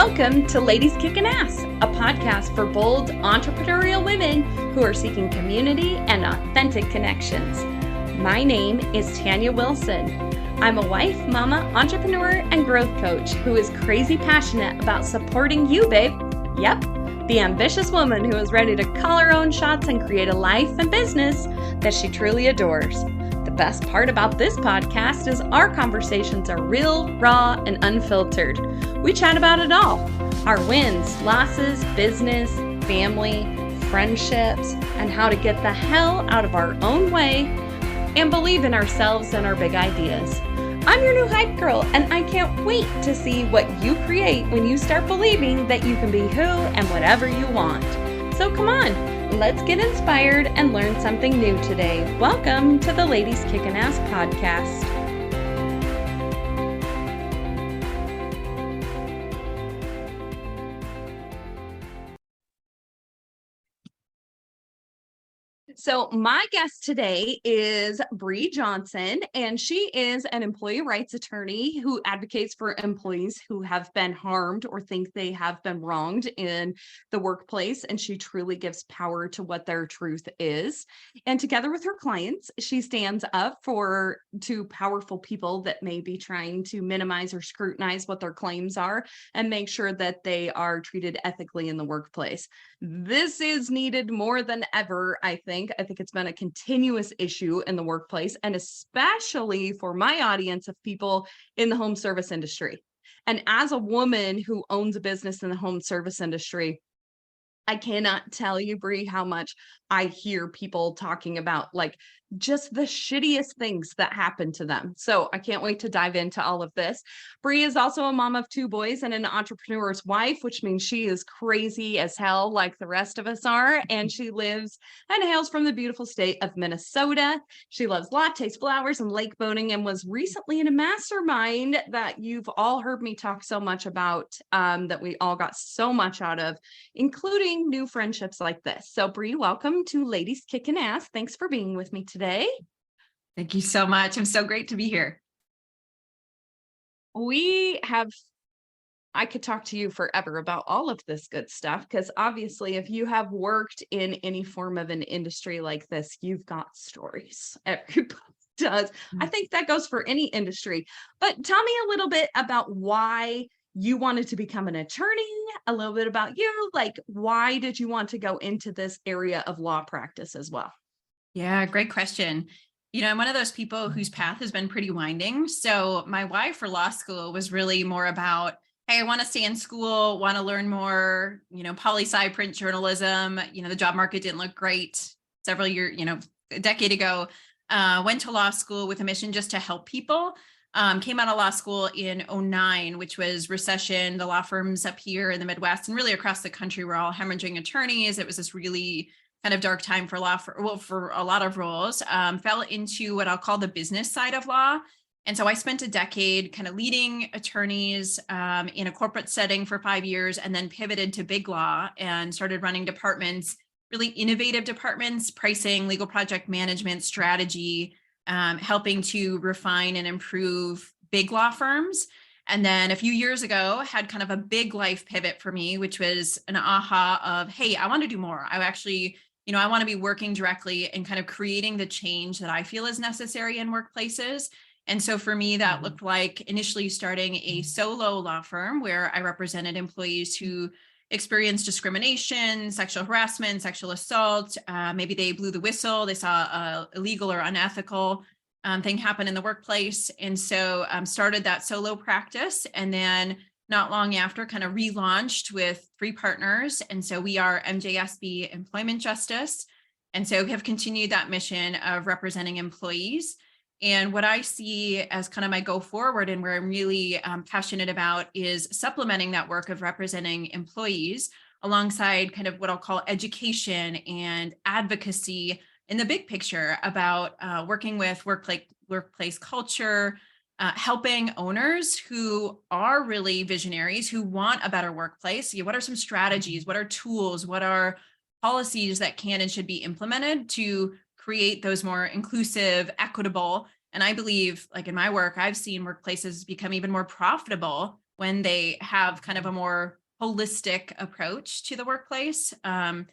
Welcome to Ladies Kicking Ass, a podcast for bold entrepreneurial women who are seeking community and authentic connections. My name is Tanya Wilson. I'm a wife, mama, entrepreneur, and growth coach who is crazy passionate about supporting you, babe. Yep, the ambitious woman who is ready to call her own shots and create a life and business that she truly adores. The best part about this podcast is our conversations are real, raw, and unfiltered. We chat about it all. Our wins, losses, business, family, friendships, and how to get the hell out of our own way and believe in ourselves and our big ideas. I'm your new hype girl, and I can't wait to see what you create when you start believing that you can be who and whatever you want. So come on, let's get inspired and learn something new today. Welcome to the Ladies Kickin' Ass podcast. So my guest today is Bree Johnson, and she is an employee rights attorney who advocates for employees who have been harmed or think they have been wronged in the workplace. And she truly gives power to what their truth is. And together with her clients, she stands up to powerful people that may be trying to minimize or scrutinize what their claims are and make sure that they are treated ethically in the workplace. This is needed more than ever, I think. I think it's been a continuous issue in the workplace, and especially for my audience of people in the home service industry. And as a woman who owns a business in the home service industry, I cannot tell you, Bree, how much I hear people talking about like just the shittiest things that happen to them. So I can't wait to dive into all of this. Bree is also a mom of two boys and an entrepreneur's wife, which means she is crazy as hell like the rest of us are. And she lives and hails from the beautiful state of Minnesota. She loves lattes, flowers, and lake boating, and was recently in a mastermind that you've all heard me talk so much about, that we all got so much out of, including new friendships like this. So Bree, welcome to Ladies Kickin' Ass. Thanks for being with me today. Thank you so much. I'm so great to be here. I could talk to you forever about all of this good stuff, because obviously if you have worked in any form of an industry like this, you've got stories. Everybody does. I think that goes for any industry. But tell me a little bit about why you wanted to become an attorney, a little bit about you, like why did you want to go into this area of law practice as well? Yeah, great question. I'm one of those people whose path has been pretty winding. So my why for law school was really more about, hey, I want to stay in school, want to learn more, poli-sci, print journalism. The job market didn't look great several years, a decade ago. Went to law school with a mission just to help people. Came out of law school in 2009, which was recession. The law firms up here in the Midwest and really across the country were all hemorrhaging attorneys. It was this really kind of dark time for for a lot of roles. Fell into what I'll call the business side of law. And so I spent a decade kind of leading attorneys in a corporate setting for 5 years, and then pivoted to big law and started running departments, really innovative departments, pricing, legal project management, strategy, helping to refine and improve big law firms. And then a few years ago, had kind of a big life pivot for me, which was an aha of, hey, I want to do more. I actually, I want to be working directly and kind of creating the change that I feel is necessary in workplaces. And so for me, that looked like initially starting a solo law firm where I represented employees who experienced discrimination, sexual harassment, sexual assault. Maybe they blew the whistle. They saw a illegal or unethical thing happen in the workplace. And so started that solo practice. And then not long after kind of relaunched with 3 partners. And so we are MJSB Employment Justice. And so we have continued that mission of representing employees. And what I see as kind of my go forward and where I'm really passionate about is supplementing that work of representing employees alongside kind of what I'll call education and advocacy in the big picture about working with workplace culture, helping owners who are really visionaries, who want a better workplace. What are some strategies? What are tools? What are policies that can and should be implemented to create those more inclusive, equitable? And I believe, like in my work, I've seen workplaces become even more profitable when they have kind of a more holistic approach to the workplace. And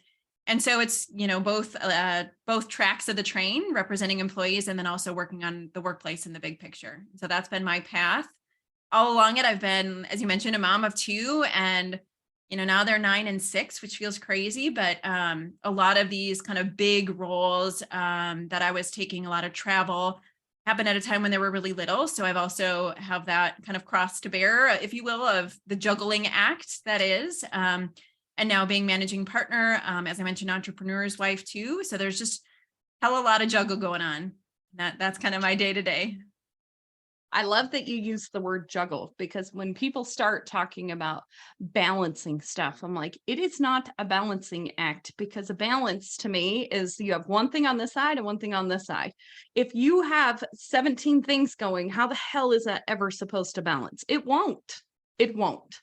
so it's, both tracks of the train representing employees and then also working on the workplace in the big picture. So that's been my path. All along it, I've been, as you mentioned, a mom of two, and now they're 9 and 6, which feels crazy, but a lot of these kind of big roles that I was taking, a lot of travel, happened at a time when they were really little. So I've also have that kind of cross to bear, if you will, of the juggling act that is. And now being managing partner, as I mentioned, entrepreneur's wife too. So there's just a lot of juggle going on. That's kind of my day to day. I love that you use the word juggle, because when people start talking about balancing stuff, I'm like, it is not a balancing act, because a balance to me is you have one thing on this side and one thing on this side. If you have 17 things going, how the hell is that ever supposed to balance? It won't. It won't.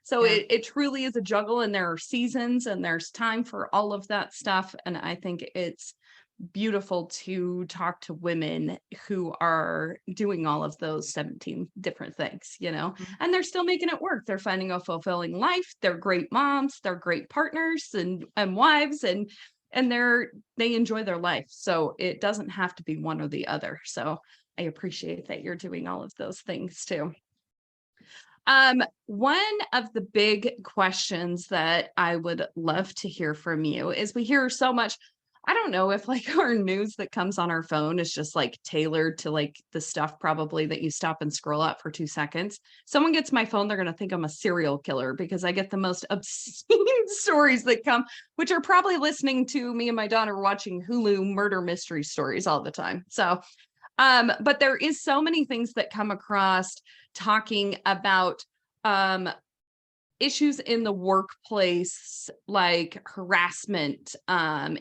So Yeah. it truly is a juggle, and there are seasons and there's time for all of that stuff. And I think it's beautiful to talk to women who are doing all of those 17 different things, and they're still making it work. They're finding a fulfilling life. They're great moms, they're great partners and wives, and they enjoy their life. So it doesn't have to be one or the other. So I appreciate that you're doing all of those things too. One of the big questions that I would love to hear from you is, we hear so much. I don't know if our news that comes on our phone is just tailored to the stuff probably that you stop and scroll up for 2 seconds. Someone gets my phone, they're going to think I'm a serial killer, because I get the most obscene stories that come, which are probably listening to me and my daughter watching Hulu murder mystery stories all the time. So, but there is so many things that come across talking about, issues in the workplace, like harassment,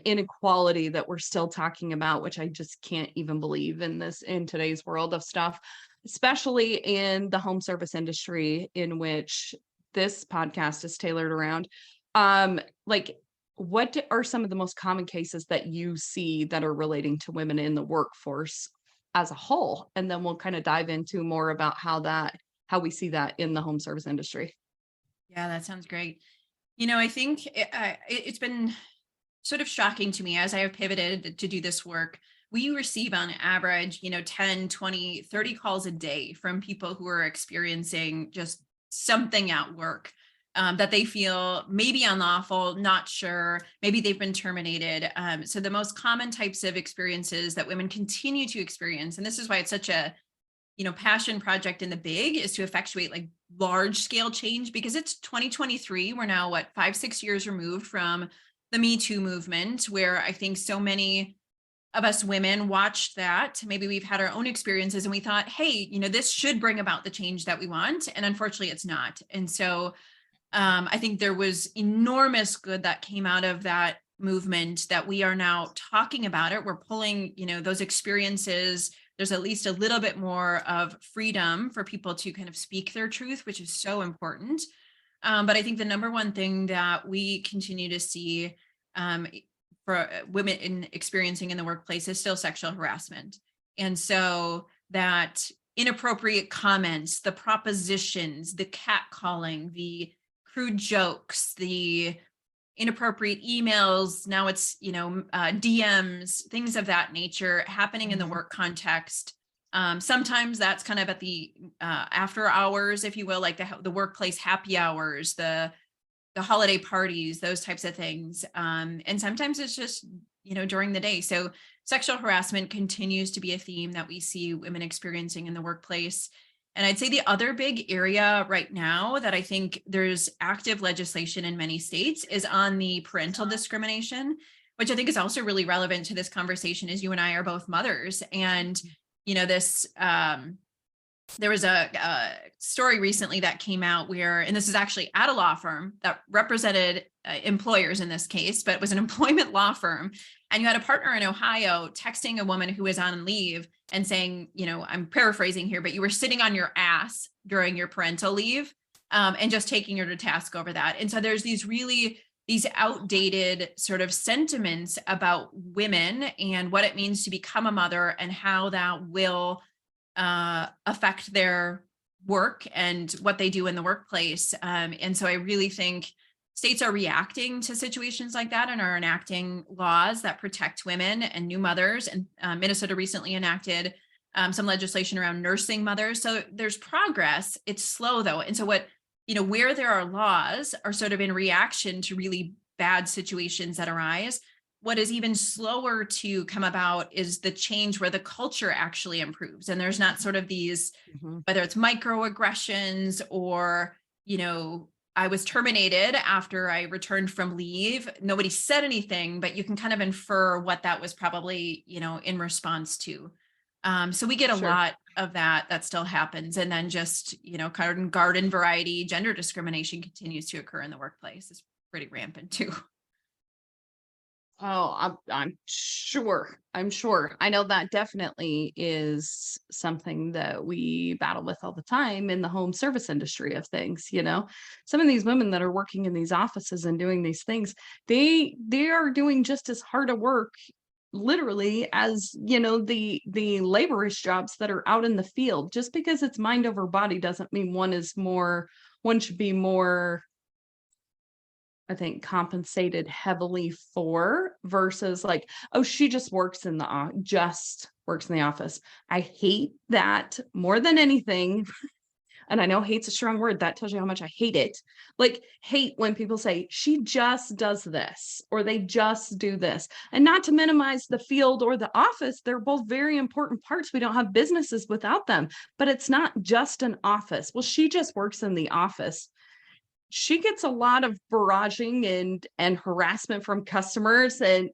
inequality, that we're still talking about, which I just can't even believe in today's world of stuff, especially in the home service industry, in which this podcast is tailored around. What are some of the most common cases that you see that are relating to women in the workforce as a whole? And then we'll kind of dive into more about how we see that in the home service industry. Yeah, that sounds great. I think it's been sort of shocking to me as I have pivoted to do this work. We receive on average, 10, 20, 30 calls a day from people who are experiencing just something at work that they feel maybe unlawful, not sure, maybe they've been terminated. So the most common types of experiences that women continue to experience, and this is why it's such a passion project in the big, is to effectuate large scale change, because it's 2023. We're now 5-6 years removed from the Me Too movement, where I think so many of us women watched that. Maybe we've had our own experiences and we thought, hey, this should bring about the change that we want. And unfortunately it's not. And so I think there was enormous good that came out of that movement, that we are now talking about it. We're pulling, those experiences. There's at least a little bit more of freedom for people to kind of speak their truth, which is so important. But I think the number one thing that we continue to see for women experiencing in the workplace is still sexual harassment. And so that inappropriate comments, the propositions, the catcalling, the crude jokes, the inappropriate emails, now it's DMs, things of that nature happening in the work context. Sometimes that's kind of at the after hours, if you will, like the workplace happy hours, the holiday parties, those types of things. And sometimes it's just during the day. So sexual harassment continues to be a theme that we see women experiencing in the workplace. And I'd say the other big area right now that I think there's active legislation in many states is on the parental discrimination, which I think is also really relevant to this conversation, as you and I are both mothers. And, this, there was a story recently that came out where, and this is actually at a law firm that represented employers in this case, but it was an employment law firm. And you had a partner in Ohio texting a woman who was on leave and saying, I'm paraphrasing here, but you were sitting on your ass during your parental leave, and just taking her to task over that. And so there's these outdated sort of sentiments about women and what it means to become a mother and how that will affect their work and what they do in the workplace. And so I really think states are reacting to situations like that and are enacting laws that protect women and new mothers. And Minnesota recently enacted some legislation around nursing mothers. So there's progress. It's slow though. And so where there are laws are sort of in reaction to really bad situations that arise. What is even slower to come about is the change where the culture actually improves. And there's not sort of these, whether it's microaggressions or, I was terminated after I returned from leave. Nobody said anything, but you can kind of infer what that was probably, in response to. So we get a lot of that still happens. And then just, garden variety, gender discrimination continues to occur in the workplace. It's pretty rampant too. Oh, I'm sure. I know that definitely is something that we battle with all the time in the home service industry of things, Some of these women that are working in these offices and doing these things, they are doing just as hard a work literally as, the laborious jobs that are out in the field. Just because it's mind over body doesn't mean one should be more, I think, compensated heavily for versus like, oh, she just works in the office. I hate that more than anything. And I know hate's a strong word. That tells you how much I hate it. Like, hate when people say she just does this or they just do this. And not to minimize the field or the office. They're both very important parts. We don't have businesses without them, but it's not just an office. Well, she just works in the office. She gets a lot of barraging and harassment from customers and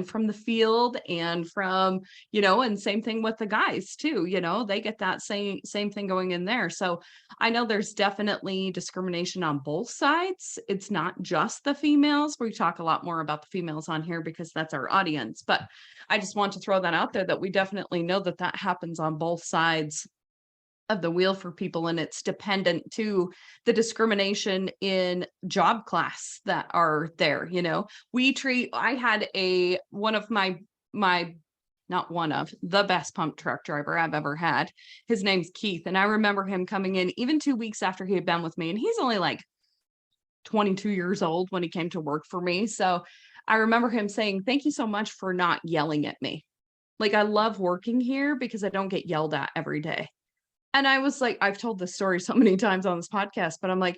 from the field and from, and same thing with the guys too, they get that same thing going in there. So I know there's definitely discrimination on both sides. It's not just the females. We talk a lot more about the females on here because that's our audience, but I just want to throw that out there that we definitely know that happens on both sides of the wheel for people, and it's dependent to the discrimination in job class that are there. I had one of my not one of the best pump truck driver I've ever had. His name's Keith, and I remember him coming in even 2 weeks after he had been with me, and he's only like 22 years old when he came to work for me. So I remember him saying, "Thank you so much for not yelling at me. Like, I love working here because I don't get yelled at every day." And I was like, I've told this story so many times on this podcast, but I'm like,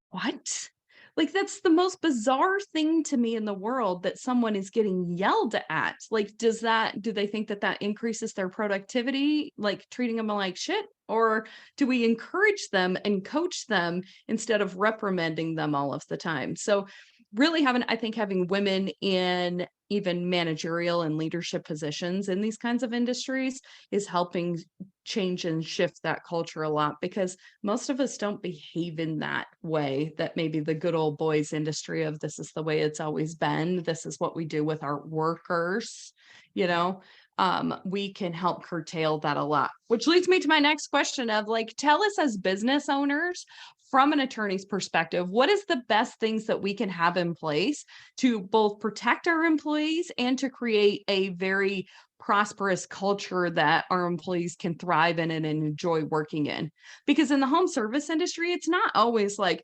what? Like, that's the most bizarre thing to me in the world, that someone is getting yelled at. Like, do they think that increases their productivity, like treating them like shit? Or do we encourage them and coach them instead of reprimanding them all of the time? So really having women in even managerial and leadership positions in these kinds of industries is helping change and shift that culture a lot, because most of us don't behave in that way, that maybe the good old boys industry of this is the way it's always been. This is what we do with our workers, we can help curtail that a lot, which leads me to my next question of tell us, as business owners, from an attorney's perspective, what is the best things that we can have in place to both protect our employees and to create a very prosperous culture that our employees can thrive in and enjoy working in? Because in the home service industry, it's not always like,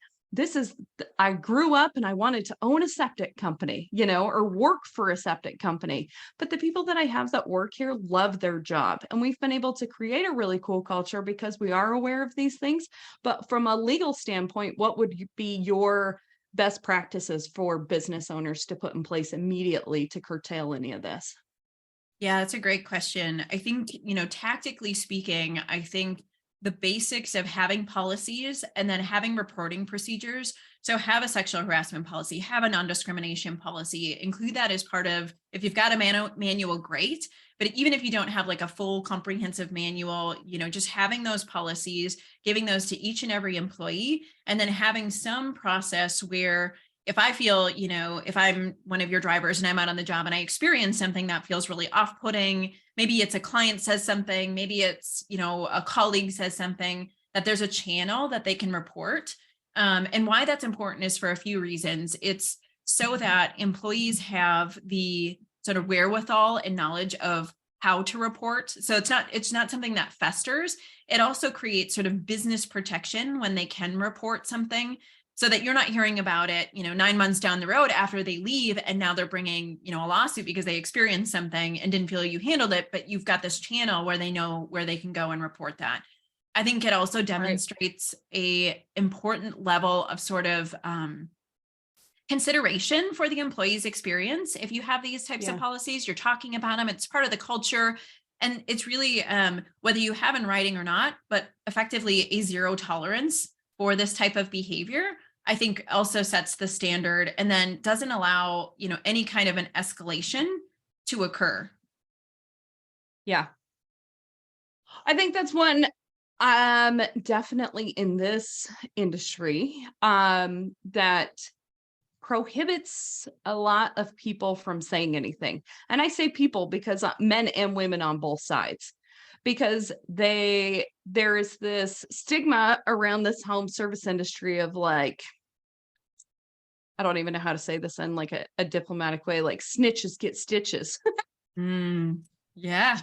I grew up and I wanted to own a septic company, or work for a septic company. But the people that I have that work here love their job. And we've been able to create a really cool culture because we are aware of these things. But from a legal standpoint, what would be your best practices for business owners to put in place immediately to curtail any of this? Yeah, that's a great question. I think, tactically speaking, I think the basics of having policies and then having reporting procedures. So have a sexual harassment policy, have a non-discrimination policy, include that as part of, if you've got a manual, great. But even if you don't have a full comprehensive manual, just having those policies, giving those to each and every employee, and then having some process where, if I feel, if I'm one of your drivers and I'm out on the job and I experience something that feels really off-putting, maybe it's a client says something, maybe it's, a colleague says something, that there's a channel that they can report. And why that's important is for a few reasons. It's so that employees have the sort of wherewithal and knowledge of how to report. So it's not something that festers. It also creates sort of business protection when they can report something, so that you're not hearing about it, 9 months down the road after they leave, and now they're bringing, a lawsuit because they experienced something and didn't feel you handled it, but you've got this channel where they know where they can go and report that. I think it also demonstrates a important level of sort of consideration for the employee's experience. If you have these types of policies, you're talking about them, it's part of the culture. And it's really, whether you have in writing or not, but effectively a zero tolerance for this type of behavior, I think also sets the standard, and then doesn't allow, any kind of an escalation to occur. Yeah. I think that's one, definitely in this industry, that prohibits a lot of people from saying anything. And I say people because men and women on both sides, because there is this stigma around this home service industry of like, I don't even know how to say this in like a diplomatic way, like snitches get stitches. Yeah.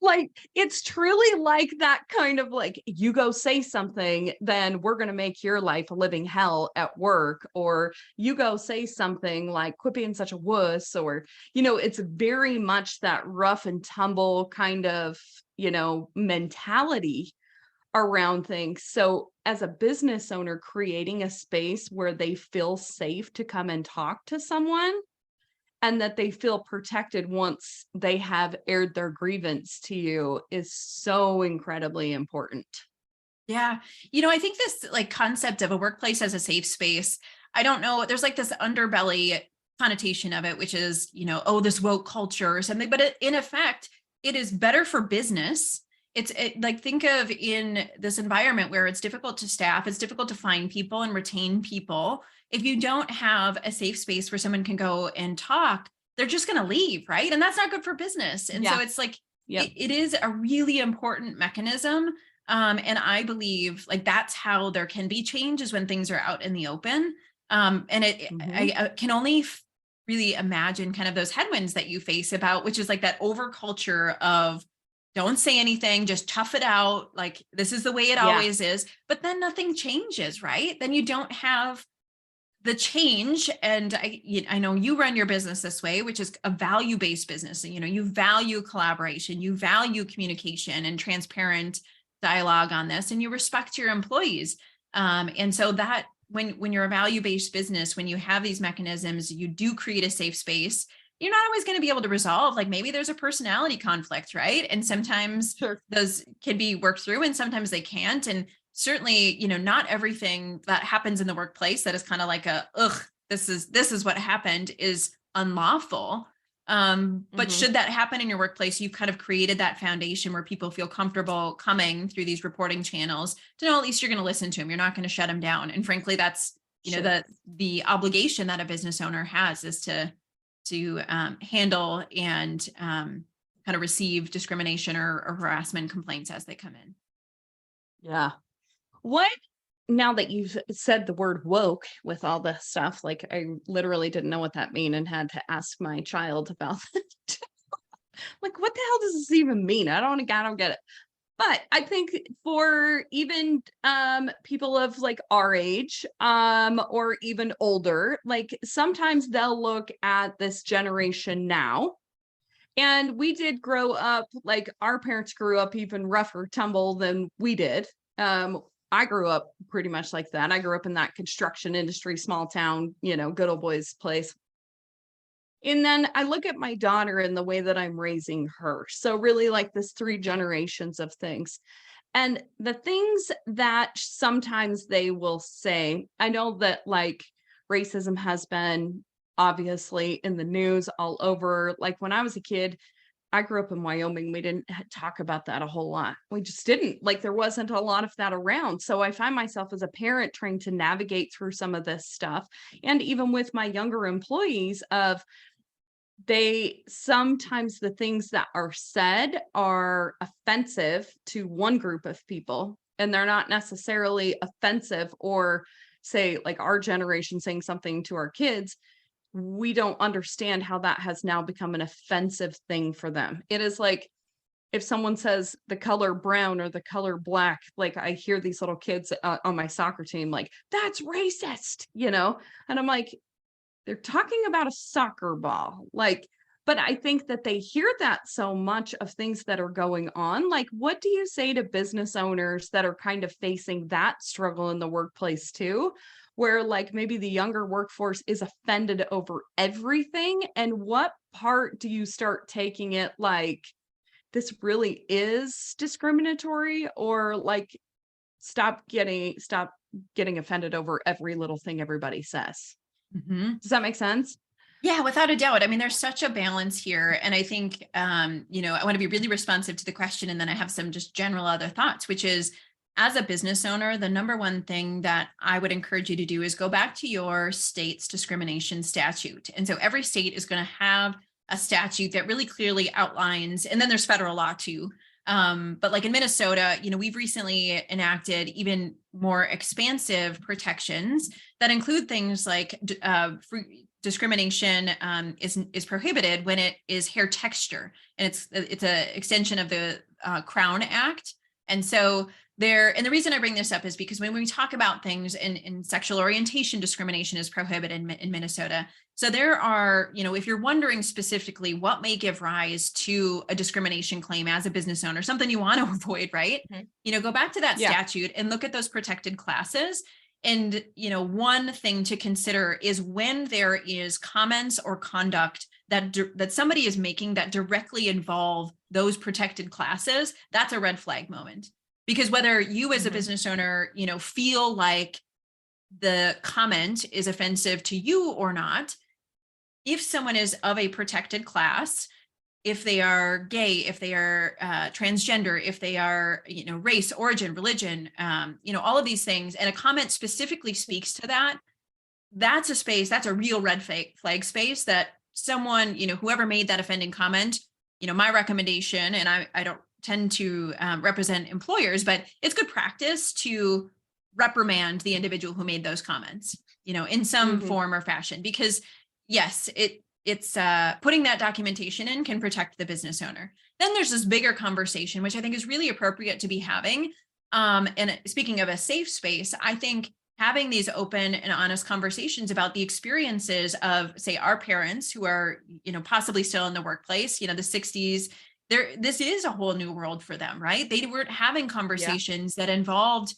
Like it's truly like that kind of like, you go say something, then we're going to make your life a living hell at work, or you go say something like quit being such a wuss, or, it's very much that rough and tumble kind of, mentality around things. So as a business owner, creating a space where they feel safe to come and talk to someone, and that they feel protected once they have aired their grievance to you, is so incredibly important. Yeah. I think this like concept of a workplace as a safe space, I don't know, there's like this underbelly connotation of it, which is, oh, this woke culture or something, but in effect, it is better for business. It's like, think of in this environment where it's difficult to staff, it's difficult to find people and retain people. If you don't have a safe space where someone can go and talk, they're just going to leave, right? And that's not good for business. And so it's like, it is a really important mechanism. And I believe like that's how there can be change, is when things are out in the open. I can only really imagine kind of those headwinds that you face about, which is like that over culture of don't say anything, just tough it out. Like this is the way it always is, but then nothing changes, right? Then you don't have the change. And I know you run your business this way, which is a value-based business. And, you value collaboration, you value communication and transparent dialogue on this, and you respect your employees. And so that when you're a value-based business, when you have these mechanisms, you do create a safe space. You're not always going to be able to resolve, like maybe there's a personality conflict, right? And sometimes those can be worked through and sometimes they can't. And certainly, not everything that happens in the workplace that is kind of like this is what happened is unlawful. But should that happen in your workplace, you've kind of created that foundation where people feel comfortable coming through these reporting channels to know at least you're going to listen to them. You're not going to shut them down. And frankly, that's, the obligation that a business owner has, is to handle and kind of receive discrimination or harassment complaints as they come in. Yeah. Now that you've said the word woke with all this stuff, like I literally didn't know what that mean and had to ask my child about it. Like, what the hell does this even mean? I don't get it. But I think for even people of like our age or even older, like sometimes they'll look at this generation now. And we did grow up, like our parents grew up even rougher tumble than we did. I grew up pretty much like that. I grew up in that construction industry, small town, good old boys place. And then I look at my daughter and the way that I'm raising her. So really like this 3 generations of things. And the things that sometimes they will say, I know that like racism has been obviously in the news all over. Like when I was a kid, I grew up in Wyoming. We didn't talk about that a whole lot. We just didn't. Like there wasn't a lot of that around. So I find myself as a parent trying to navigate through some of this stuff. And even with my younger employees sometimes the things that are said are offensive to one group of people, and they're not necessarily offensive, or say like our generation saying something to our kids we don't understand how that has now become an offensive thing for them. It is like if someone says the color brown or the color black, like I hear these little kids on my soccer team, like, that's racist, And I'm like, they're talking about a soccer ball. Like, but I think that they hear that so much of things that are going on. Like, what do you say to business owners that are kind of facing that struggle in the workplace too? Where like maybe the younger workforce is offended over everything. And what part do you start taking it like, this really is discriminatory, or like stop getting offended over every little thing everybody says? Mhm. Does that make sense? Yeah, without a doubt. I mean, there's such a balance here. And I think, I want to be really responsive to the question. And then I have some just general other thoughts, which is as a business owner, the number one thing that I would encourage you to do is go back to your state's discrimination statute. And so every state is going to have a statute that really clearly outlines, and then there's federal law too. But like in Minnesota, we've recently enacted even more expansive protections that include things like discrimination is prohibited when it is hair texture, and it's an extension of the Crown Act. And so and the reason I bring this up is because when we talk about things in sexual orientation, discrimination is prohibited in Minnesota. So there are, if you're wondering specifically what may give rise to a discrimination claim as a business owner, something you want to avoid, right? Mhm. Go back to that Yeah. statute and look at those protected classes. And, one thing to consider is when there is comments or conduct that somebody is making that directly involve those protected classes, that's a red flag moment. Because whether you as a Mhm. business owner, feel like the comment is offensive to you or not, if someone is of a protected class, if they are gay, if they are transgender, if they are, race, origin, religion, all of these things, and a comment specifically speaks to that, that's a space, that's a real red flag space that someone, whoever made that offending comment, my recommendation, and I don't tend to represent employers, but it's good practice to reprimand the individual who made those comments, in some Mhm. form or fashion, because yes, it's putting that documentation in can protect the business owner. Then there's this bigger conversation, which I think is really appropriate to be having. And speaking of a safe space, I think having these open and honest conversations about the experiences of, say, our parents who are, possibly still in the workplace, the 60s, this is a whole new world for them, right? They weren't having Yeah. conversations that involved,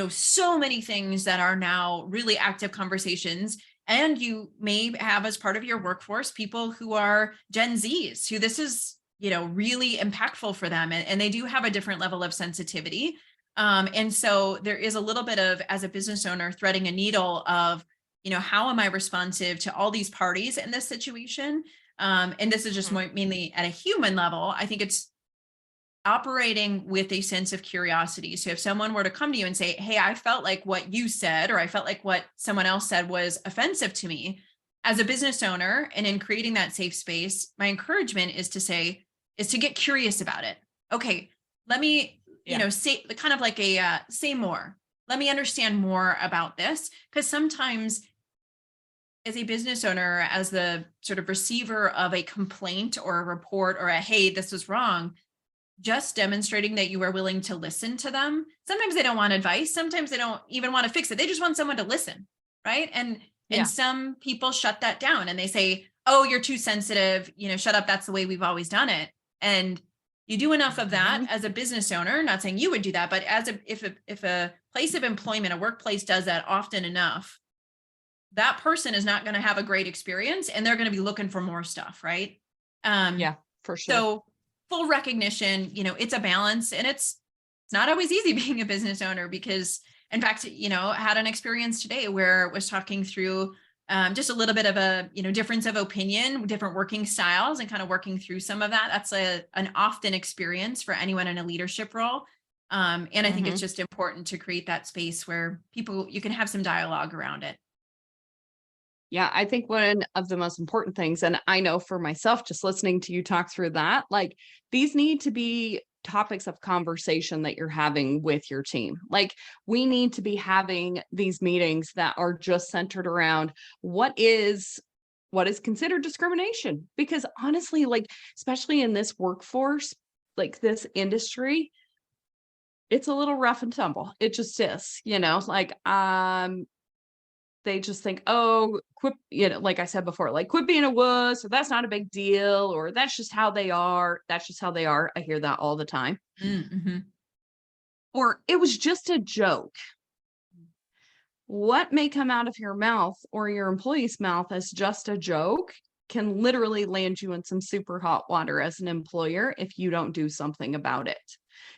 so many things that are now really active conversations. And you may have as part of your workforce people who are Gen Zs, who this is, really impactful for them. And they do have a different level of sensitivity. And so there is a little bit of, as a business owner, threading a needle of, how am I responsive to all these parties in this situation? And this is just Mhm. mainly at a human level. I think it's operating with a sense of curiosity. So if someone were to come to you and say, hey, I felt like what you said, or I felt like what someone else said was offensive to me, as a business owner and in creating that safe space, my encouragement is to get curious about it. Okay, let me, Yeah. say kind of like say more. Let me understand more about this. Because sometimes as a business owner, as the sort of receiver of a complaint or a report or a, hey, this was wrong, just demonstrating that you are willing to listen to them. Sometimes they don't want advice. Sometimes they don't even want to fix it. They just want someone to listen, right? And Yeah. some people shut that down and they say, "Oh, you're too sensitive. Shut up. That's the way we've always done it." And you do enough of that Mhm. as a business owner. Not saying you would do that, but if a place of employment, a workplace does that often enough, that person is not going to have a great experience, and they're going to be looking for more stuff, right? Um, Yeah, for sure. so full recognition, it's a balance, and it's not always easy being a business owner because, in fact, I had an experience today where I was talking through just a little bit of a, difference of opinion, different working styles, and kind of working through some of that. That's an often experience for anyone in a leadership role. And I think it's Mhm. just important to create that space where you can have some dialogue around it. Yeah, I think one of the most important things, and I know for myself, just listening to you talk through that, like these need to be topics of conversation that you're having with your team. Like we need to be having these meetings that are just centered around what is what is considered discrimination. Because honestly, like, especially in this workforce, like this industry, it's a little rough and tumble. It just is, like, they just think, oh, quit, like I said before, like, quit being a wuss, or that's not a big deal, or that's just how they are. That's just how they are. I hear that all the time. Mm-hmm. Or it was just a joke. What may come out of your mouth or your employee's mouth as just a joke can literally land you in some super hot water as an employer if you don't do something about it.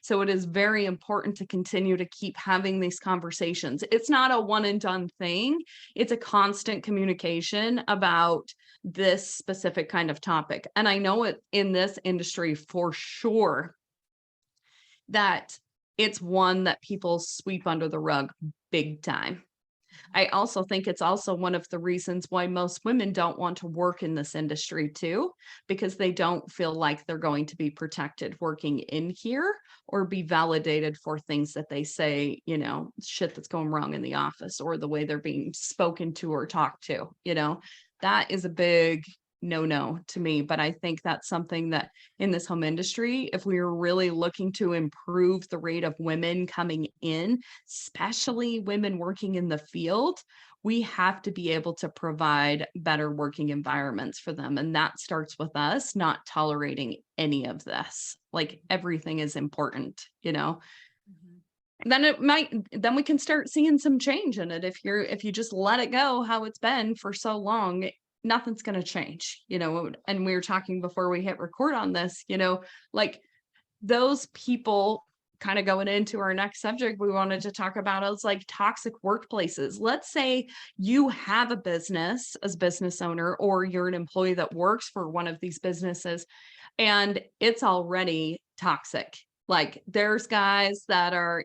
So it is very important to continue to keep having these conversations. It's not a one and done thing. It's a constant communication about this specific kind of topic. And I know it in this industry for sure that it's one that people sweep under the rug big time. I also think it's also one of the reasons why most women don't want to work in this industry too, because they don't feel like they're going to be protected working in here or be validated for things that they say, shit that's going wrong in the office or the way they're being spoken to or talked to, that is a big no to me. But I think that's something that in this home industry, if we were really looking to improve the rate of women coming in, especially women working in the field, we have to be able to provide better working environments for them. And that starts with us not tolerating any of this. Like, everything is important, Mm-hmm. then we can start seeing some change in it. If you just let it go how it's been for so long, nothing's going to change, and we were talking before we hit record on this, like, those people, kind of going into our next subject we wanted to talk about, is like toxic workplaces. Let's say you have a business as business owner, or you're an employee that works for one of these businesses, and it's already toxic. Like, there's guys that are,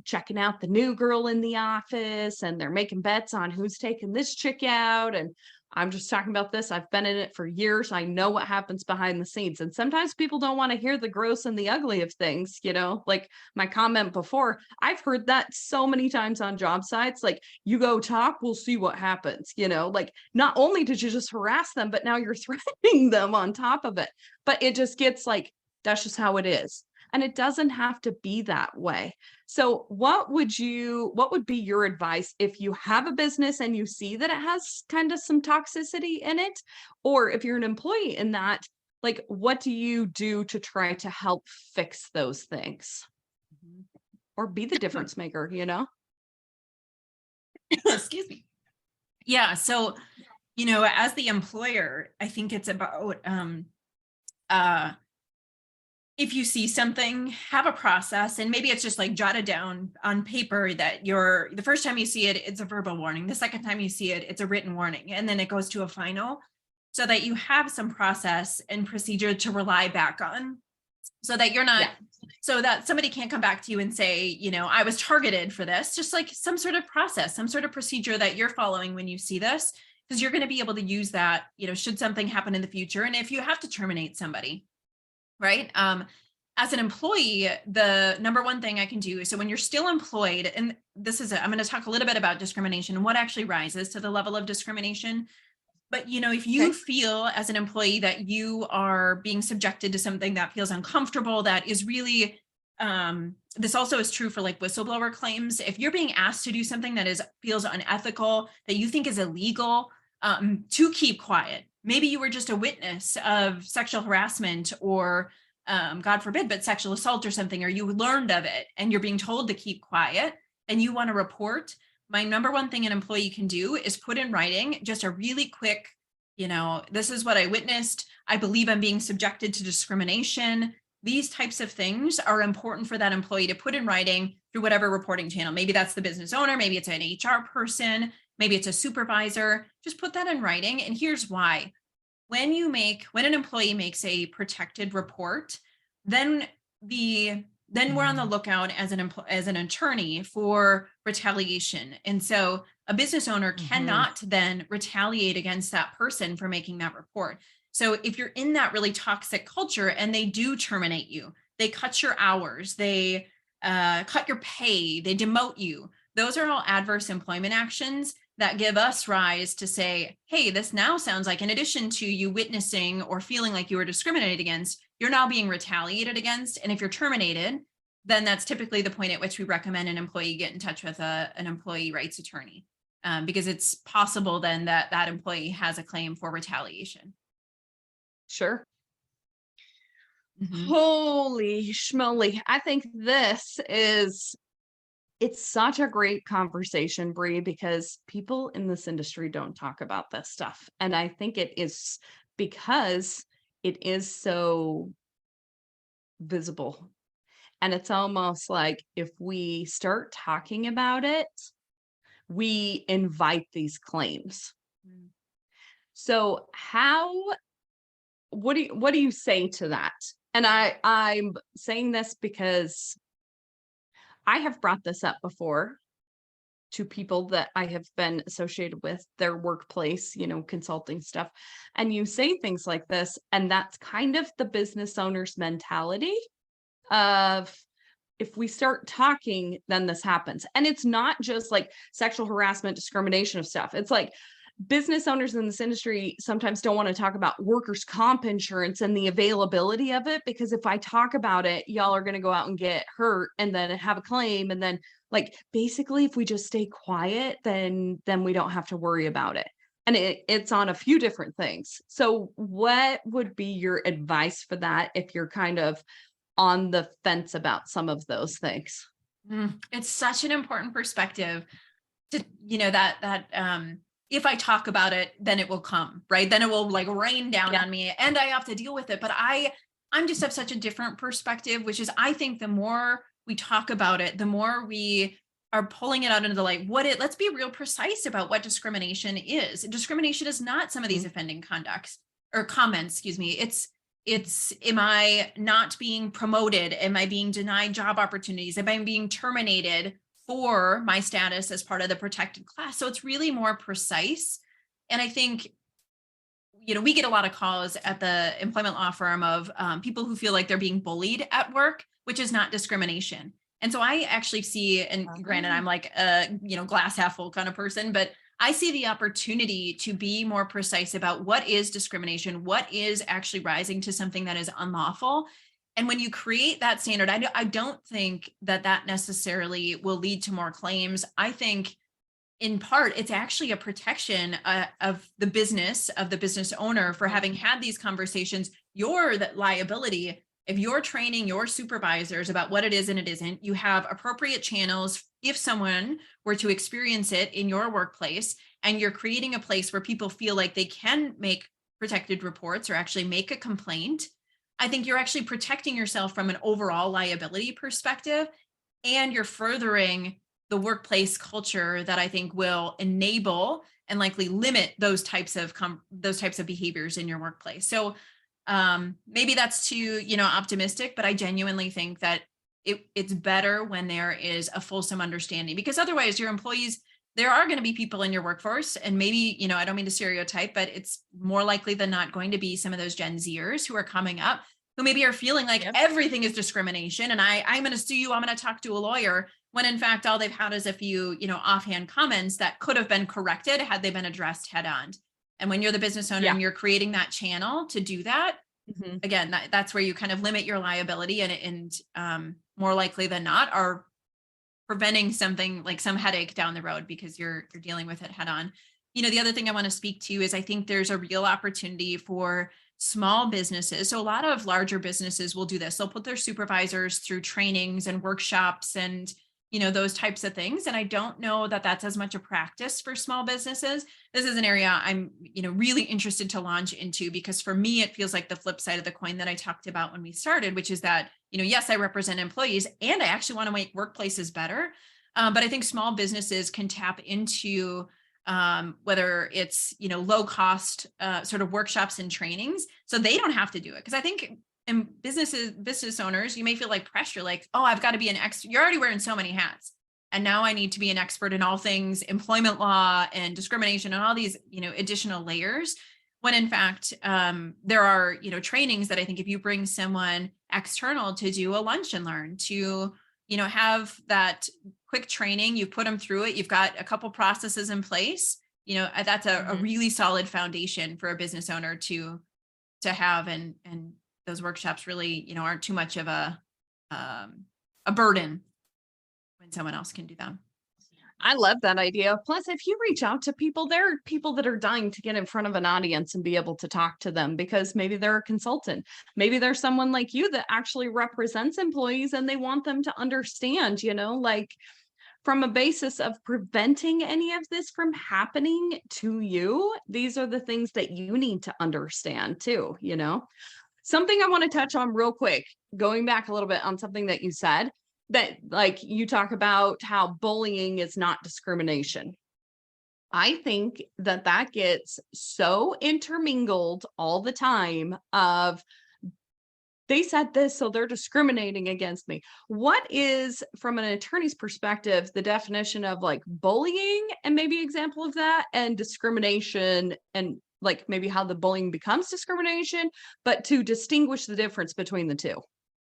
checking out the new girl in the office, and they're making bets on who's taking this chick out. And I'm just talking about this. I've been in it for years. I know what happens behind the scenes. And sometimes people don't want to hear the gross and the ugly of things, like my comment before. I've heard that so many times on job sites. Like, you go talk, we'll see what happens, like, not only did you just harass them, but now you're threatening them on top of it. But it just gets like, that's just how it is. And it doesn't have to be that way. So what would be your advice if you have a business and you see that it has kind of some toxicity in it? Or if you're an employee in that, like, what do you do to try to help fix those things? Or be the difference maker, Excuse me. Yeah. So, as the employer, I think it's about, if you see something, have a process, and maybe it's just like jot it down on paper that the first time you see it, it's a verbal warning. The second time you see it, it's a written warning, and then it goes to a final, so that you have some process and procedure to rely back on, so that you're not, so that somebody can't come back to you and say, I was targeted for this. Just like some sort of process, some sort of procedure that you're following when you see this, because you're going to be able to use that, should something happen in the future. And if you have to terminate somebody, right? As an employee, the number one thing I can do is, so when you're still employed, and I'm going to talk a little bit about discrimination and what actually rises to the level of discrimination. But, if you feel as an employee that you are being subjected to something that feels uncomfortable, that is really, this also is true for like whistleblower claims. If you're being asked to do something that feels unethical, that you think is illegal, to keep quiet. Maybe you were just a witness of sexual harassment or, God forbid, but sexual assault or something, or you learned of it and you're being told to keep quiet and you want to report. My number one thing an employee can do is put in writing just a really quick, this is what I witnessed. I believe I'm being subjected to discrimination. These types of things are important for that employee to put in writing through whatever reporting channel. Maybe that's the business owner, maybe it's an HR person, maybe it's a supervisor. Just put that in writing. And here's why. When an employee makes a protected report, then we're on the lookout as an attorney for retaliation. And so a business owner cannot then retaliate against that person for making that report. So if you're in that really toxic culture and they do terminate you, they cut your hours, they cut your pay, they demote you, those are all adverse employment actions that give us rise to say, hey, this now sounds like, in addition to you witnessing or feeling like you were discriminated against, you're now being retaliated against. And if you're terminated, then that's typically the point at which we recommend an employee get in touch with an employee rights attorney, because it's possible then that that employee has a claim for retaliation. Sure. Mhm. Holy schmoly. I think it's such a great conversation, Bree, because people in this industry don't talk about this stuff. And I think it is because it is so visible. And it's almost like if we start talking about it, we invite these claims. Mm. So what do you say to that? And I'm saying this because I have brought this up before to people that I have been associated with, their workplace, consulting stuff. And you say things like this, and that's kind of the business owner's mentality of, if we start talking, then this happens. And it's not just like sexual harassment, discrimination of stuff. It's like business owners in this industry sometimes don't want to talk about workers' comp insurance and the availability of it, because if I talk about it, y'all are going to go out and get hurt and then have a claim. And then, like, basically, if we just stay quiet, then we don't have to worry about it. And it's on a few different things. So what would be your advice for that if you're kind of on the fence about some of those things? It's such an important perspective to, that if I talk about it, then it will come, right? Then it will like rain down on me and I have to deal with it. But I'm just have such a different perspective, which is, I think the more we talk about it, the more we are pulling it out into the light. Let's be real precise about what discrimination is. Discrimination is not some of these offending conducts or comments, excuse me. It's, am I not being promoted? Am I being denied job opportunities? Am I being terminated for my status as part of the protected class? So it's really more precise. And I think, we get a lot of calls at the employment law firm of people who feel like they're being bullied at work, which is not discrimination. And so I actually see, and granted, I'm like a, glass half full kind of person, but I see the opportunity to be more precise about what is discrimination, what is actually rising to something that is unlawful. And when you create that standard, I don't think that necessarily will lead to more claims. I think in part, it's actually a protection of the business owner for having had these conversations. You're the liability. If you're training your supervisors about what it is and it isn't, you have appropriate channels. If someone were to experience it in your workplace, and you're creating a place where people feel like they can make protected reports or actually make a complaint, I think you're actually protecting yourself from an overall liability perspective, and you're furthering the workplace culture that I think will enable and likely limit those types of behaviors in your workplace. So maybe that's too, optimistic, but I genuinely think that it's better when there is a fulsome understanding, because otherwise your employees, there are going to be people in your workforce, and maybe, I don't mean to stereotype, but it's more likely than not going to be some of those Gen Zers who are coming up, who maybe are feeling like everything is discrimination. And I'm going to sue you. I'm going to talk to a lawyer, when in fact, all they've had is a few, offhand comments that could have been corrected had they been addressed head on. And when you're the business owner and you're creating that channel to do that, again, that's where you kind of limit your liability, and more likely than not are preventing something like some headache down the road because you're dealing with it head on. The other thing I want to speak to is I think there's a real opportunity for small businesses. So a lot of larger businesses will do this. They'll put their supervisors through trainings and workshops and, those types of things. And I don't know that that's as much a practice for small businesses. This is an area I'm, really interested to launch into, because for me, it feels like the flip side of the coin that I talked about when we started, which is that, yes, I represent employees and I actually want to make workplaces better. But I think small businesses can tap into whether it's, low cost sort of workshops and trainings, so they don't have to do it. Because I think in business owners, you may feel like pressure, like, oh, I've got to be an expert. You're already wearing so many hats, and now I need to be an expert in all things employment law and discrimination and all these, additional layers. When in fact, there are, trainings that I think if you bring someone external to do a lunch and learn, to have that quick training, you put them through it, you've got a couple processes in place, that's a really solid foundation for a business owner to have. And those workshops really, aren't too much of a burden when someone else can do them. I love that idea. Plus, if you reach out to people, there are people that are dying to get in front of an audience and be able to talk to them because maybe they're a consultant. Maybe there's someone like you that actually represents employees and they want them to understand, like from a basis of preventing any of this from happening to you. These are the things that you need to understand too, Something I want to touch on real quick, going back a little bit on something that you said, that like you talk about how bullying is not discrimination. I think that gets so intermingled all the time of they said this, so they're discriminating against me. What is, from an attorney's perspective, the definition of like bullying and maybe example of that, and discrimination, and like maybe how the bullying becomes discrimination, but to distinguish the difference between the two?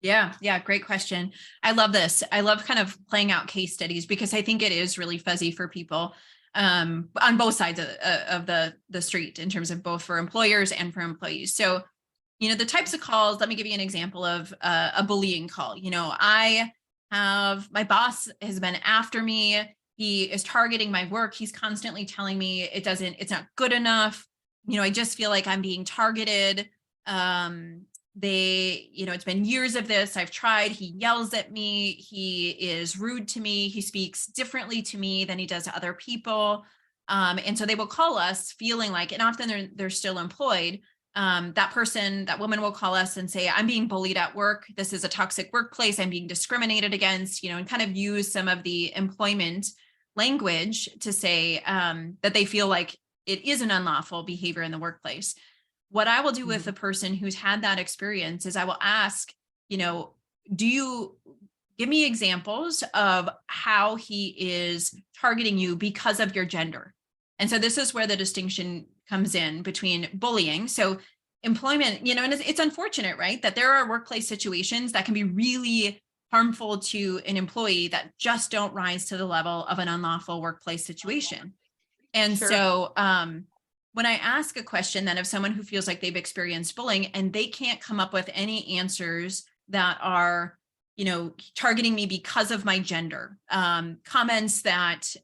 Yeah. Great question. I love this. I love kind of playing out case studies because I think it is really fuzzy for people on both sides of the street in terms of both for employers and for employees. So, the types of calls, let me give you an example of a bullying call. My boss has been after me. He is targeting my work. He's constantly telling me it's not good enough. I just feel like I'm being targeted. It's been years of this. I've tried. He yells at me. He is rude to me. He speaks differently to me than he does to other people. And so they will call us feeling like, and often they're still employed. That woman will call us and say, I'm being bullied at work. This is a toxic workplace. I'm being discriminated against, and kind of use some of the employment language to say that they feel like it is an unlawful behavior in the workplace. What I will do with the person who's had that experience is I will ask, do you give me examples of how he is targeting you because of your gender? And so this is where the distinction comes in between bullying. So employment, and it's unfortunate, right, that there are workplace situations that can be really harmful to an employee that just don't rise to the level of an unlawful workplace situation. And Sure. so when I ask a question then of someone who feels like they've experienced bullying and they can't come up with any answers that are, targeting me because of my gender, comments that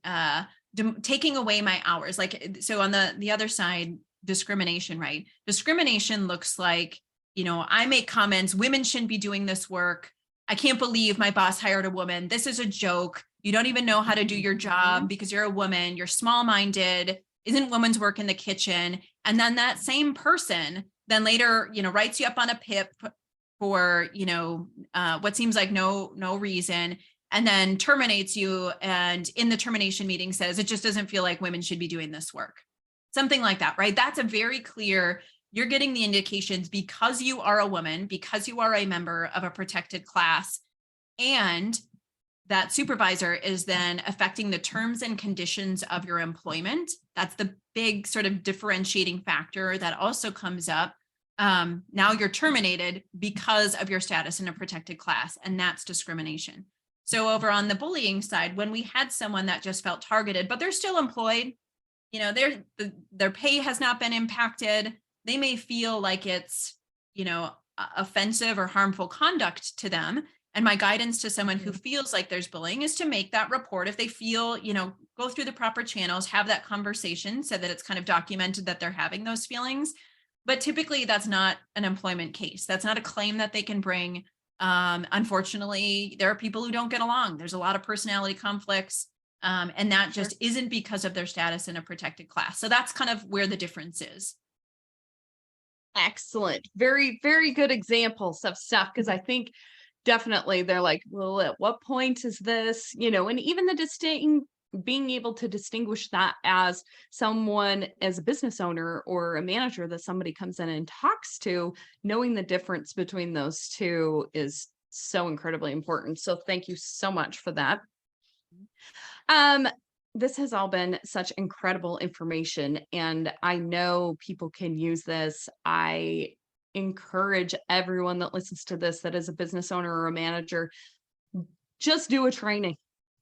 taking away my hours, so on the other side, discrimination, right? Discrimination looks like, I make comments, women shouldn't be doing this work. I can't believe my boss hired a woman. This is a joke. You don't even know how to do your job because you're a woman. You're small-minded. Isn't women's work in the kitchen? And then that same person then later, writes you up on a PIP for, what seems like no reason, and then terminates you. And in the termination meeting says, it just doesn't feel like women should be doing this work. Something like that, right? That's a very clear, you're getting the indications because you are a woman, because you are a member of a protected class, and that supervisor is then affecting the terms and conditions of your employment. That's the big sort of differentiating factor that also comes up. Now you're terminated because of your status in a protected class, and that's discrimination. So over on the bullying side, when we had someone that just felt targeted, but they're still employed, their pay has not been impacted. They may feel like it's, offensive or harmful conduct to them. And my guidance to someone who feels like there's bullying is to make that report. If they feel, go through the proper channels, have that conversation so that it's kind of documented that they're having those feelings. But typically that's not an employment case. That's not a claim that they can bring. Unfortunately, there are people who don't get along. There's a lot of personality conflicts. And that just isn't because of their status in a protected class. So that's kind of where the difference is. Excellent. Very, very good examples of stuff. Because I think definitely they're like, well, at what point is this, and even being able to distinguish that as someone, as a business owner or a manager that somebody comes in and talks to, knowing the difference between those two is so incredibly important. So thank you so much for that. This has all been such incredible information, and I know people can use this. I encourage everyone that listens to this that is a business owner or a manager, Just do a training.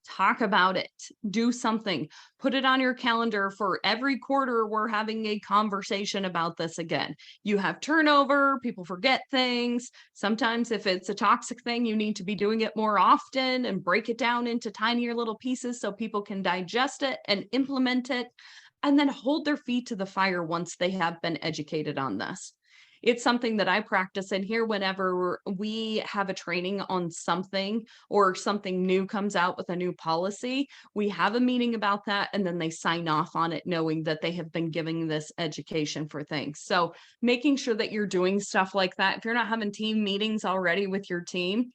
Talk about it. Do something. Put it on your calendar for every quarter. We're having a conversation about this again. You have turnover, people forget things. Sometimes if it's a toxic thing, you need to be doing it more often and break it down into tinier little pieces so people can digest it and implement it, and then hold their feet to the fire once they have been educated on this. It's something that I practice in here whenever we have a training on something or something new comes out with a new policy. We have a meeting about that, and then they sign off on it knowing that they have been giving this education for things. So making sure that you're doing stuff like that. If you're not having team meetings already with your team,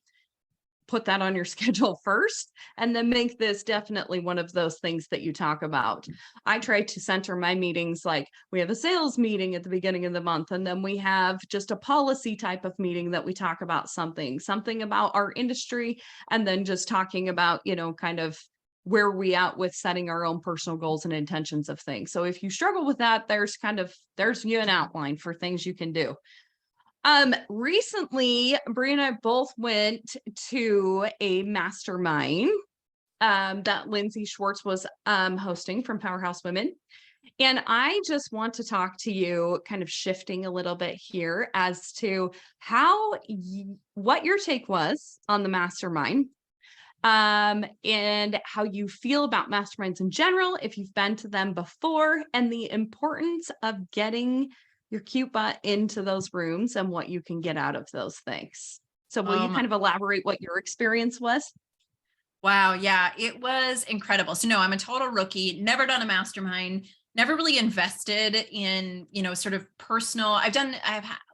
put that on your schedule first, and then make this definitely one of those things that you talk about. I try to center my meetings like we have a sales meeting at the beginning of the month, and then we have just a policy type of meeting that we talk about something about our industry, and then just talking about, kind of where we at with setting our own personal goals and intentions of things. So if you struggle with that, there's you an outline for things you can do. Recently, Bree and I both went to a mastermind that Lindsay Schwartz was hosting from Powerhouse Women. And I just want to talk to you, kind of shifting a little bit here as to what your take was on the mastermind, and how you feel about masterminds in general, if you've been to them before, and the importance of getting your cute butt into those rooms and what you can get out of those things. So will you kind of elaborate what your experience was? Wow. Yeah, it was incredible. So no, I'm a total rookie, never done a mastermind, never really invested in, sort of personal.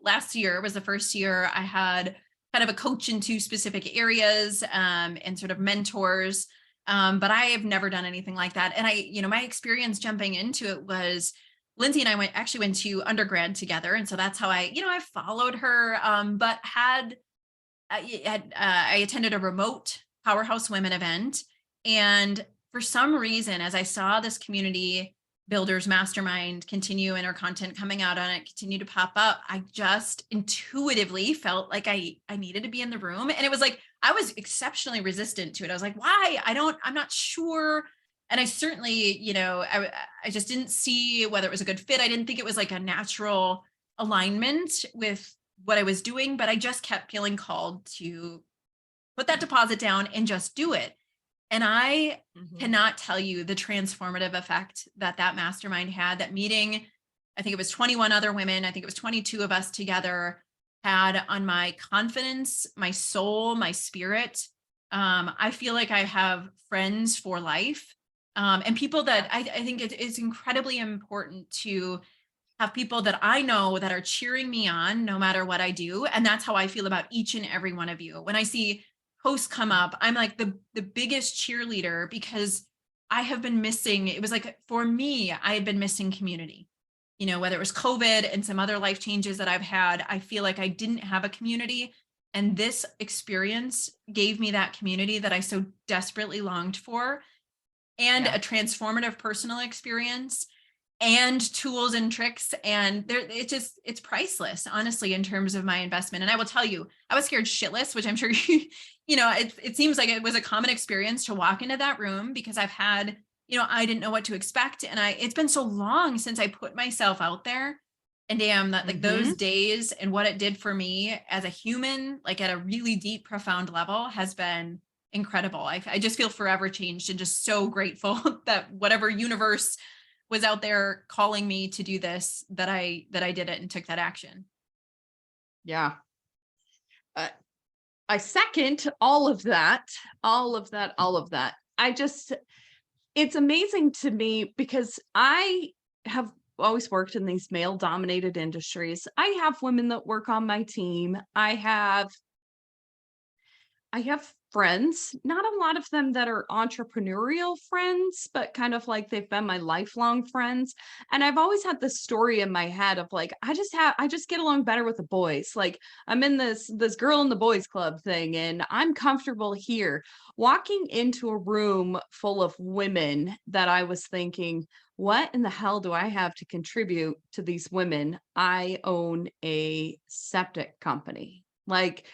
Last year was the first year I had kind of a coach into specific areas, and sort of mentors. But I have never done anything like that. And my experience jumping into it was Lindsay and I actually went to undergrad together. And so that's how I followed her, but I attended a remote Powerhouse Women event. And for some reason, as I saw this community builders mastermind continue and our content coming out on it continue to pop up, I just intuitively felt like I needed to be in the room. And it was like, I was exceptionally resistant to it. I was like, why? I'm not sure. And I certainly, I just didn't see whether it was a good fit. I didn't think it was like a natural alignment with what I was doing, but I just kept feeling called to put that deposit down and just do it. And I cannot tell you the transformative effect that mastermind had. That meeting, I think it was 21 other women, I think it was 22 of us together, had on my confidence, my soul, my spirit. I feel like I have friends for life. And people that I think it's incredibly important to have people that I know that are cheering me on no matter what I do. And that's how I feel about each and every one of you. When I see posts come up, I'm like the biggest cheerleader, because I have been missing. It was like, for me, I had been missing community, whether it was COVID and some other life changes that I've had. I feel like I didn't have a community. And this experience gave me that community that I so desperately longed for, and a transformative personal experience, and tools and tricks. And it's priceless, honestly, in terms of my investment. And I will tell you, I was scared shitless, which I'm sure, it seems like it was a common experience to walk into that room, because I've had, I didn't know what to expect. And it's been so long since I put myself out there, and damn, that like those days and what it did for me as a human, like at a really deep, profound level, has been incredible. I just feel forever changed, and just so grateful that whatever universe was out there calling me to do this, that I did it and took that action. Yeah. I second all of that. It's amazing to me, because I have always worked in these male dominated industries. I have women that work on my team. I have friends, not a lot of them that are entrepreneurial friends, but kind of like they've been my lifelong friends. And I've always had this story in my head of like, I just get along better with the boys. Like, I'm in this girl in the boys club thing, and I'm comfortable here. Walking into a room full of women that I was thinking, what in the hell do I have to contribute to these women? I own a septic company. Like,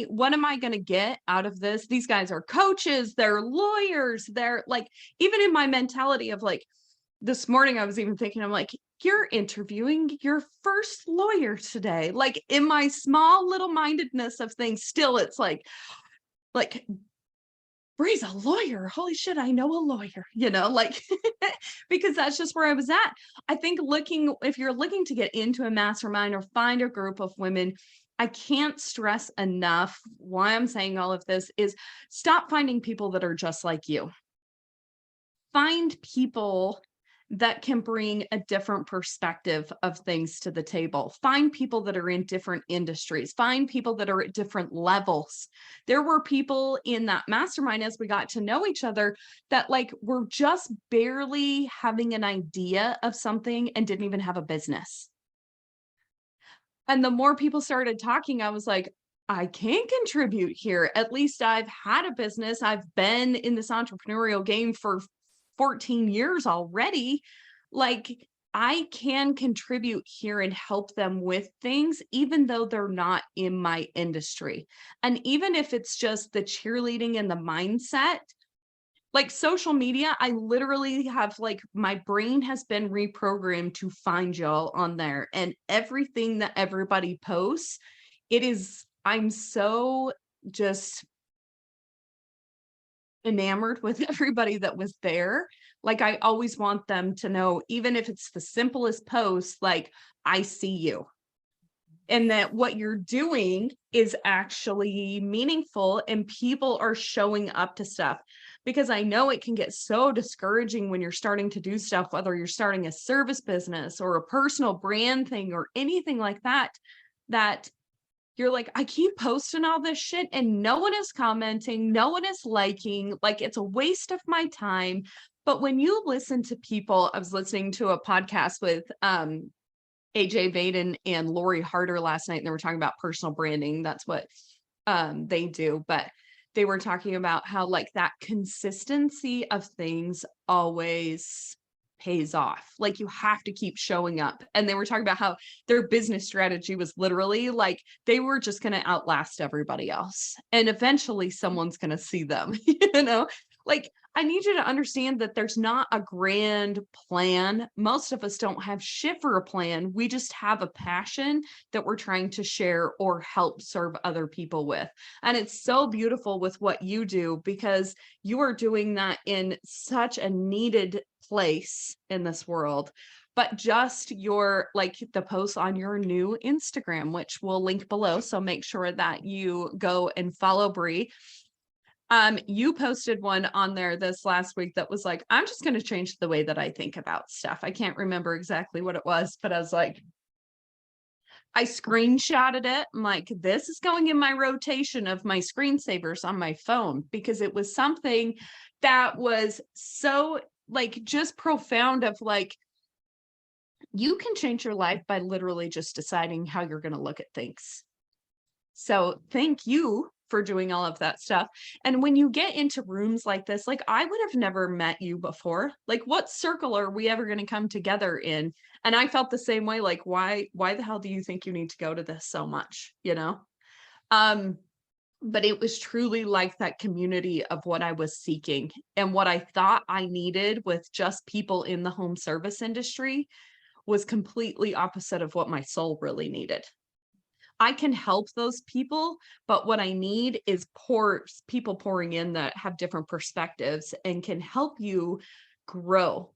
what am I going to get out of this? These guys are coaches, they're lawyers, they're like, even in my mentality of like, this morning I was even thinking, I'm like, you're interviewing your first lawyer today. Like in my small little mindedness of things, still it's like Bree's a lawyer. Holy shit, I know a lawyer, like because that's just where I was at. I think if you're looking to get into a mastermind or find a group of women, I can't stress enough why I'm saying all of this is stop finding people that are just like you. Find people that can bring a different perspective of things to the table. Find people that are in different industries. Find people that are at different levels. There were people in that mastermind as we got to know each other that like were just barely having an idea of something and didn't even have a business. And the more people started talking, I was like, I can contribute here. At least I've had a business. I've been in this entrepreneurial game for 14 years already. Like I can contribute here and help them with things, even though they're not in my industry. And even if it's just the cheerleading and the mindset, like social media, I literally have like my brain has been reprogrammed to find y'all on there, and everything that everybody posts, I'm so just enamored with everybody that was there. Like I always want them to know, even if it's the simplest post, like I see you. And that what you're doing is actually meaningful and people are showing up to stuff. Because I know it can get so discouraging when you're starting to do stuff, whether you're starting a service business or a personal brand thing or anything like that, that you're like, I keep posting all this shit and no one is commenting, no one is liking, like it's a waste of my time. But when you listen to people, I was listening to a podcast with AJ Vaden and Lori Harder last night, and they were talking about personal branding. That's what they do. But they were talking about how like that consistency of things always pays off. Like you have to keep showing up. And they were talking about how their business strategy was literally like they were just going to outlast everybody else. And eventually someone's going to see them, like I need you to understand that there's not a grand plan. Most of us don't have shit for a plan. We just have a passion that we're trying to share or help serve other people with. And it's so beautiful with what you do because you are doing that in such a needed place in this world. But just your like the posts on your new Instagram, which we'll link below. So make sure that you go and follow Bree. You posted one on there this last week that was like, I'm just going to change the way that I think about stuff. I can't remember exactly what it was, but I was like, I screenshotted it. I'm like, this is going in my rotation of my screensavers on my phone because it was something that was so like just profound of like, you can change your life by literally just deciding how you're going to look at things. So thank you for doing all of that stuff. And when you get into rooms like this, like I would have never met you before. Like what circle are we ever going to come together in? And I felt the same way. Like, why the hell do you think you need to go to this so much? But it was truly like that community of what I was seeking and what I thought I needed with just people in the home service industry was completely opposite of what my soul really needed. I can help those people, but what I need is people pouring in that have different perspectives and can help you grow.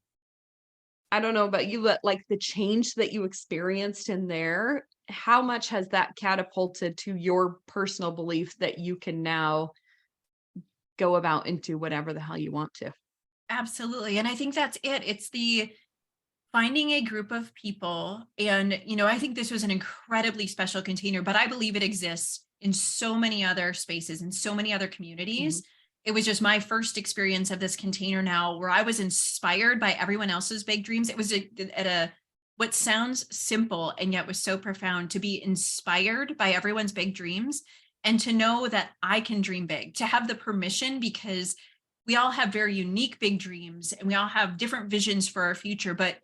I don't know about you, but like the change that you experienced in there, how much has that catapulted to your personal belief that you can now go about and do whatever the hell you want to? Absolutely. And I think that's it. It's the finding a group of people. And, I think this was an incredibly special container, but I believe it exists in so many other spaces and so many other communities. Mm-hmm. It was just my first experience of this container now where I was inspired by everyone else's big dreams. It was what sounds simple and yet was so profound, to be inspired by everyone's big dreams and to know that I can dream big, to have the permission, because we all have very unique big dreams and we all have different visions for our future, but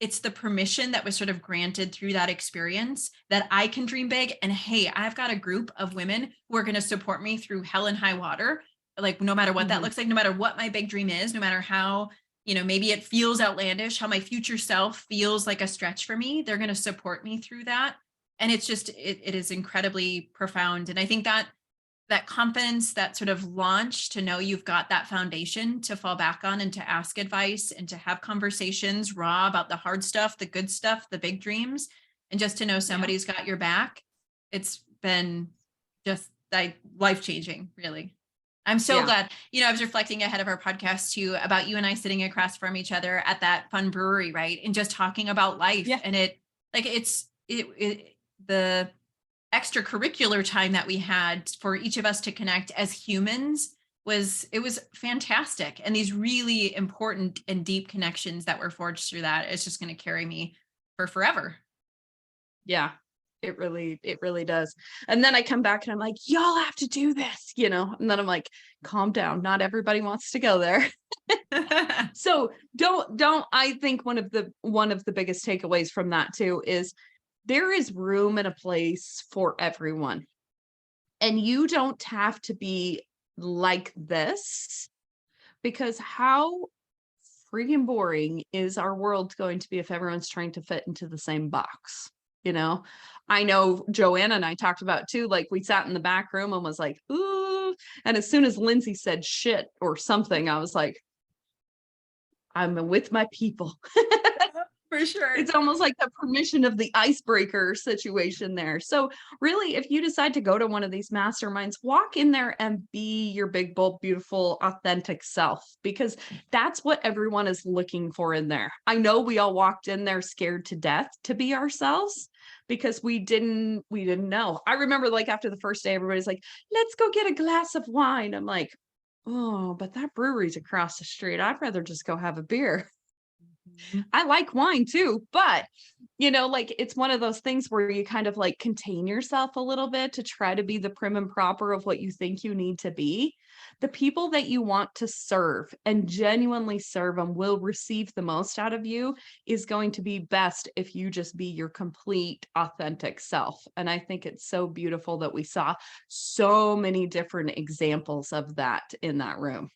it's the permission that was sort of granted through that experience that I can dream big. And hey, I've got a group of women who are going to support me through hell and high water. Like, no matter what that Mhm. looks like, no matter what my big dream is, no matter how, maybe it feels outlandish, how my future self feels like a stretch for me, they're going to support me through that. And it's just, it is incredibly profound. And I think that confidence, that sort of launch to know you've got that foundation to fall back on and to ask advice and to have conversations raw about the hard stuff, the good stuff, the big dreams, and just to know Yeah. somebody's got your back. It's been just like life changing, really. I'm so Yeah. glad. I was reflecting ahead of our podcast too about you and I sitting across from each other at that fun brewery, right? And just talking about life. Yeah. And the extracurricular time that we had for each of us to connect as humans was fantastic. And these really important and deep connections that were forged through that, it's just going to carry me for forever. Yeah. It really does. And then I come back and I'm like, y'all have to do this, and then I'm like, calm down. Not everybody wants to go there. So don't I think one of the biggest takeaways from that too is there is room and a place for everyone. And you don't have to be like this, because how freaking boring is our world going to be if everyone's trying to fit into the same box? You know, I know Joanna and I talked about too, like we sat in the back room and was like, ooh. And as soon as Lindsay said shit or something, I was like, I'm with my people. For sure. It's almost like the permission of the icebreaker situation there. So really, if you decide to go to one of these masterminds, walk in there and be your big, bold, beautiful, authentic self, because that's what everyone is looking for in there. I know we all walked in there scared to death to be ourselves because we didn't know. I remember like after the first day, everybody's like, let's go get a glass of wine. I'm like, oh, but that brewery's across the street. I'd rather just go have a beer. Mhm. I like wine too, but like it's one of those things where you kind of like contain yourself a little bit to try to be the prim and proper of what you think you need to be. The people that you want to serve and genuinely serve them will receive the most out of you is going to be best if you just be your complete authentic self. And I think it's so beautiful that we saw so many different examples of that in that room.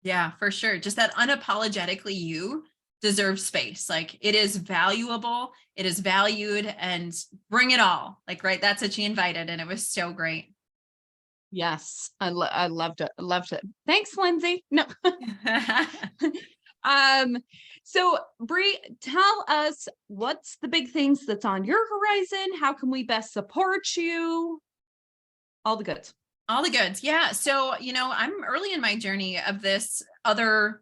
Yeah, for sure. Just that unapologetically you deserve space. Like, it is valuable, it is valued, and bring it all. Like, right. That's what she invited. And it was so great. Yes, I loved it. I loved it. Thanks, Lindsay. No. Um, so Bree, tell us what's the big things that's on your horizon? How can we best support you? All the goods. All the goods. Yeah. So, I'm early in my journey of this other,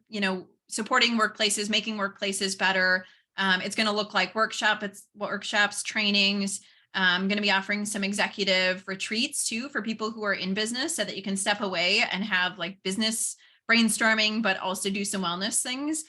supporting workplaces, making workplaces better. It's going to look like workshops, trainings. I'm going to be offering some executive retreats too for people who are in business so that you can step away and have like business brainstorming, but also do some wellness things.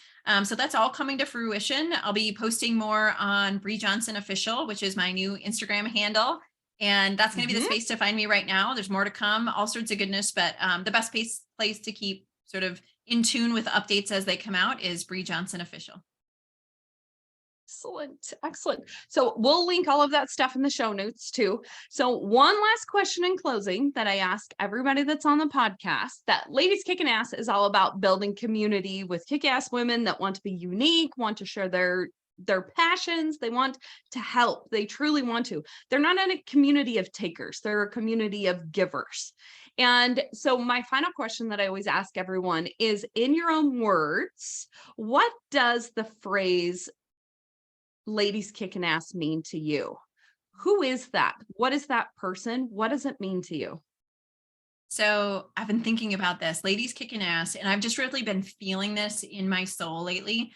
So that's all coming to fruition. I'll be posting more on Bree Johnson Official, which is my new Instagram handle. And that's going to be the Mhm. space to find me right now. There's more to come, all sorts of goodness, but the best place to keep sort of in tune with updates as they come out is Bree Johnson Official. Excellent. Excellent. So we'll link all of that stuff in the show notes too. So one last question in closing that I ask everybody that's on the podcast, that Ladies Kicking Ass is all about building community with kick-ass women that want to be unique, want to share their passions, they want to help, they truly want to. They're not in a community of takers, they're a community of givers. And so my final question that I always ask everyone is, in your own words, what does the phrase ladies kicking ass mean to you? Who is that? What is that person? What does it mean to you? So I've been thinking about this, ladies kicking ass, and I've just really been feeling this in my soul lately.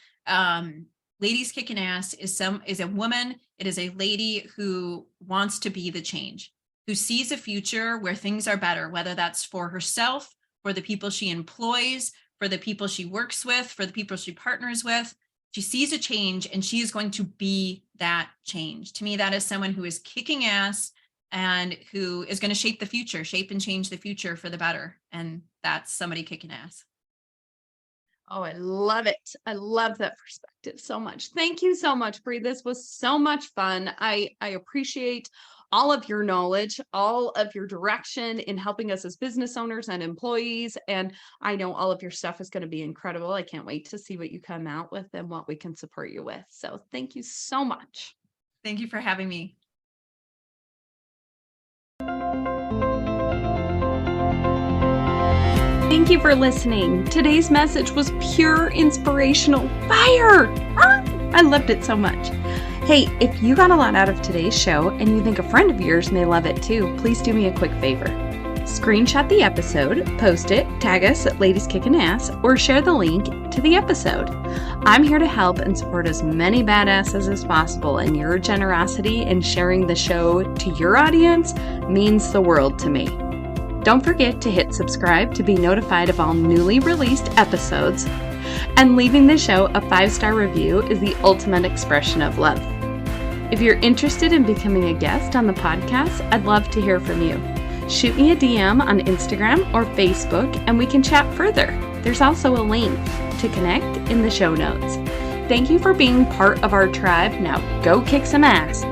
Ladies kicking ass is a woman. It is a lady who wants to be the change, who sees a future where things are better, whether that's for herself, for the people she employs, for the people she works with, for the people she partners with. She sees a change and she is going to be that change. To me, that is someone who is kicking ass and who is going to shape and change the future for the better. And that's somebody kicking ass. Oh, I love it. I love that perspective so much. Thank you so much, Bree. This was so much fun. I appreciate all of your knowledge, all of your direction in helping us as business owners and employees. And I know all of your stuff is going to be incredible. I can't wait to see what you come out with and what we can support you with. So thank you so much. Thank you for having me. Thank you for listening. Today's message was pure inspirational fire. I loved it so much. Hey, if you got a lot out of today's show and you think a friend of yours may love it too, please do me a quick favor. Screenshot the episode, post it, tag us at Ladies Kickin' Ass, or share the link to the episode. I'm here to help and support as many badasses as possible, and your generosity in sharing the show to your audience means the world to me. Don't forget to hit subscribe to be notified of all newly released episodes. And leaving the show a 5-star review is the ultimate expression of love. If you're interested in becoming a guest on the podcast, I'd love to hear from you. Shoot me a DM on Instagram or Facebook and we can chat further. There's also a link to connect in the show notes. Thank you for being part of our tribe. Now go kick some ass.